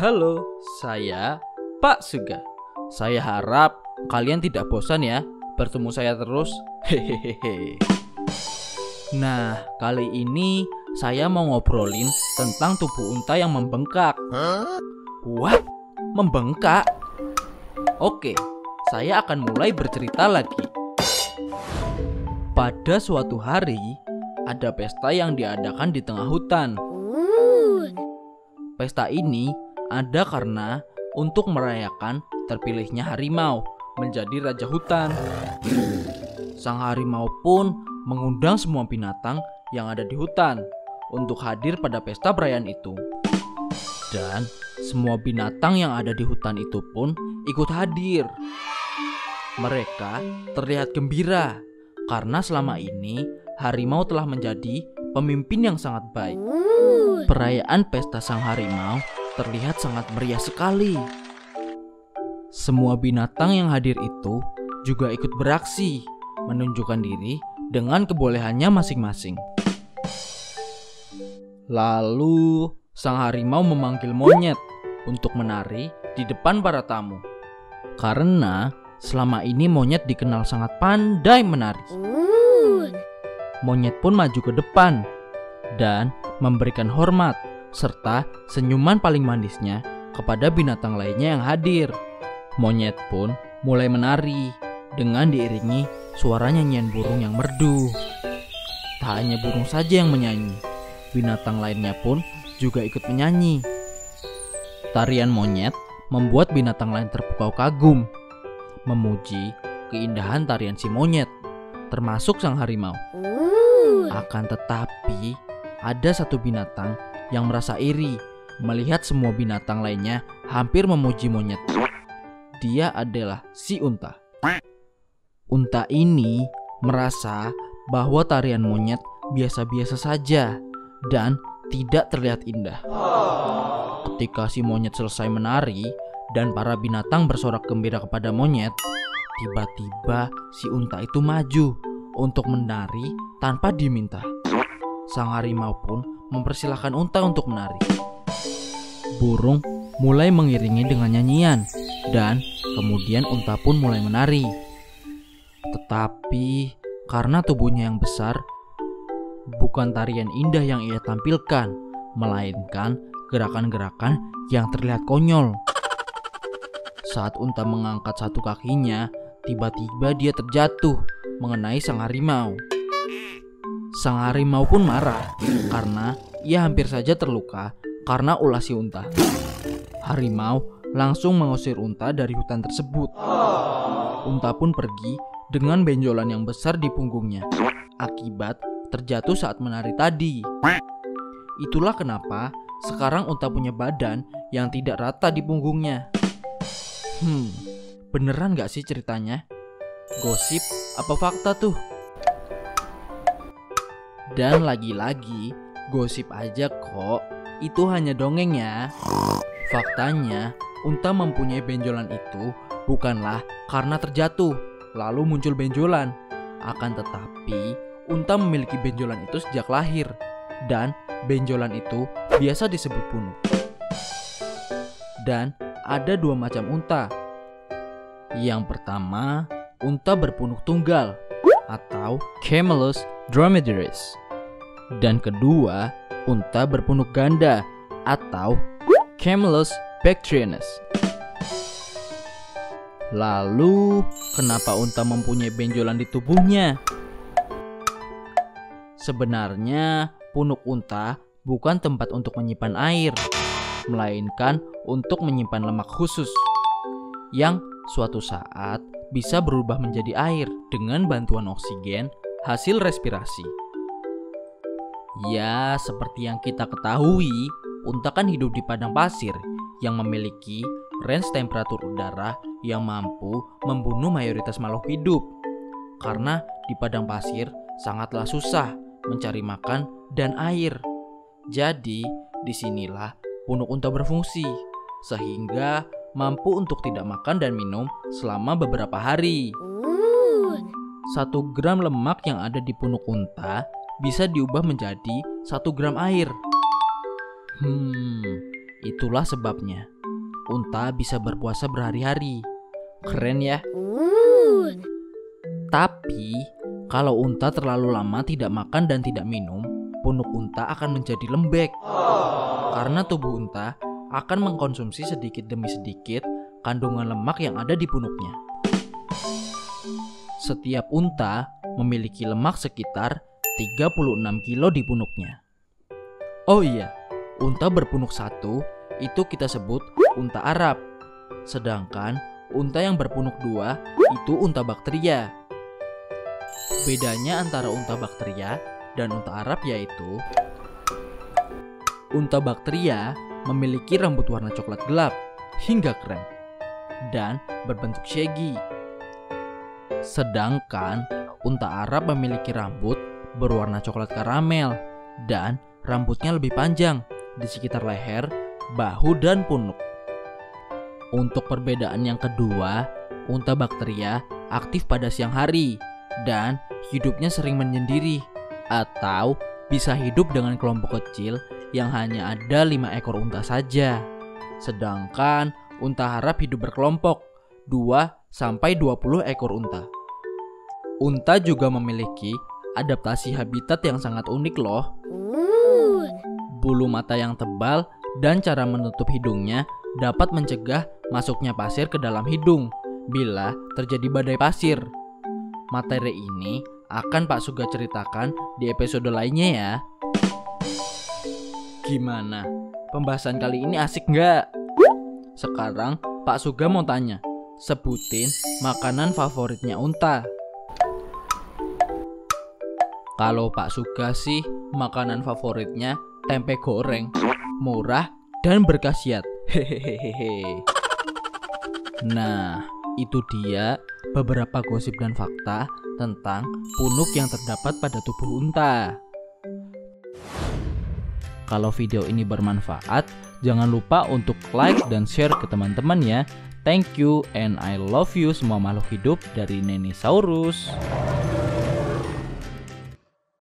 Halo, saya Pak Suga. Saya harap kalian tidak bosan ya bertemu saya terus. Hehehe. Nah, kali ini saya mau ngobrolin tentang tubuh unta yang membengkak. What? Membengkak? Oke, saya akan mulai bercerita lagi. Pada suatu hari, ada pesta yang diadakan di tengah hutan. Pesta ini ada karena untuk merayakan terpilihnya harimau menjadi raja hutan. Sang harimau pun mengundang semua binatang yang ada di hutan untuk hadir pada pesta perayaan itu. Dan semua binatang yang ada di hutan itu pun ikut hadir. Mereka terlihat gembira karena selama ini harimau telah menjadi pemimpin yang sangat baik. Perayaan pesta sang harimau terlihat sangat meriah sekali. Semua binatang yang hadir itu juga ikut beraksi, menunjukkan diri dengan kebolehannya masing-masing. Lalu sang harimau memanggil monyet untuk menari di depan para tamu. Karena selama ini monyet dikenal sangat pandai menari. Monyet pun maju ke depan dan memberikan hormat serta senyuman paling manisnya kepada binatang lainnya yang hadir. Monyet pun mulai menari dengan diiringi suara nyanyian burung yang merdu. Tak hanya burung saja yang menyanyi, binatang lainnya pun juga ikut menyanyi. Tarian monyet membuat binatang lain terpukau kagum, memuji keindahan tarian si monyet, termasuk sang harimau. Akan tetapi, ada satu binatang yang merasa iri melihat semua binatang lainnya hampir memuji monyet. Dia adalah si unta. Unta ini merasa bahwa tarian monyet biasa-biasa saja dan tidak terlihat indah. Ketika si monyet selesai menari dan para binatang bersorak gembira kepada monyet, tiba-tiba si unta itu maju untuk menari tanpa diminta. Sang harimau pun mempersilahkan unta untuk menari. Burung mulai mengiringi dengan nyanyian dan kemudian unta pun mulai menari. Tetapi karena tubuhnya yang besar, bukan tarian indah yang ia tampilkan, melainkan gerakan-gerakan yang terlihat konyol. Saat unta mengangkat satu kakinya, tiba-tiba dia terjatuh mengenai sang harimau. Sang harimau pun marah karena ia hampir saja terluka karena ulah si unta. Harimau langsung mengusir unta dari hutan tersebut. Unta pun pergi dengan benjolan yang besar di punggungnya akibat terjatuh saat menari tadi. Itulah kenapa sekarang unta punya badan yang tidak rata di punggungnya. Beneran gak sih ceritanya? Gosip apa fakta tuh? Dan lagi-lagi gosip aja kok, itu hanya dongeng ya. Faktanya, unta mempunyai benjolan itu bukanlah karena terjatuh lalu muncul benjolan. Akan tetapi, unta memiliki benjolan itu sejak lahir, dan benjolan itu biasa disebut punuk. Dan ada dua macam unta. Yang pertama, unta berpunuk tunggal atau Camelus dromedaris. Dan kedua, unta berpunuk ganda atau Camelus bactrianus. Lalu, kenapa unta mempunyai benjolan di tubuhnya? Sebenarnya, punuk unta bukan tempat untuk menyimpan air, melainkan untuk menyimpan lemak khusus yang suatu saat bisa berubah menjadi air dengan bantuan oksigen hasil respirasi. Ya, seperti yang kita ketahui, unta kan hidup di padang pasir yang memiliki range temperatur udara yang mampu membunuh mayoritas makhluk hidup. Karena di padang pasir sangatlah susah mencari makan dan air. Jadi, disinilah punuk unta berfungsi, sehingga mampu untuk tidak makan dan minum selama beberapa hari. 1 gram lemak yang ada di punuk unta bisa diubah menjadi 1 gram air. Itulah sebabnya unta bisa berpuasa berhari-hari. Keren ya? Tapi kalau unta terlalu lama tidak makan dan tidak minum, punuk unta akan menjadi lembek. Karena tubuh unta akan mengkonsumsi sedikit demi sedikit kandungan lemak yang ada di punuknya. Setiap unta memiliki lemak sekitar 36 kilo di punuknya. Oh iya, unta berpunuk satu itu kita sebut unta Arab. Sedangkan unta yang berpunuk dua itu unta Baktria. Bedanya antara unta Baktria dan unta Arab yaitu unta Baktria memiliki rambut warna coklat gelap hingga krem dan berbentuk shaggy. Sedangkan unta Arab memiliki rambut berwarna coklat karamel dan rambutnya lebih panjang di sekitar leher, bahu, dan punuk. Untuk perbedaan yang kedua, unta Baktria aktif pada siang hari dan hidupnya sering menyendiri atau bisa hidup dengan kelompok kecil yang hanya ada 5 ekor unta saja. Sedangkan unta Arab hidup berkelompok 2-20 ekor unta. Unta juga memiliki adaptasi habitat yang sangat unik loh. Bulu mata yang tebal dan cara menutup hidungnya dapat mencegah masuknya pasir ke dalam hidung bila terjadi badai pasir. Materi ini akan Pak Suga ceritakan di episode lainnya ya. Gimana? Pembahasan kali ini asik nggak? Sekarang Pak Suga mau tanya, sebutin makanan favoritnya unta. Kalau Pak Suga sih makanan favoritnya tempe goreng, murah dan berkhasiat. Hehehe. Nah, itu dia beberapa gosip dan fakta tentang punuk yang terdapat pada tubuh unta. Kalau video ini bermanfaat, jangan lupa untuk like dan share ke teman-teman ya. Thank you and I love you semua makhluk hidup dari Nenisaurus.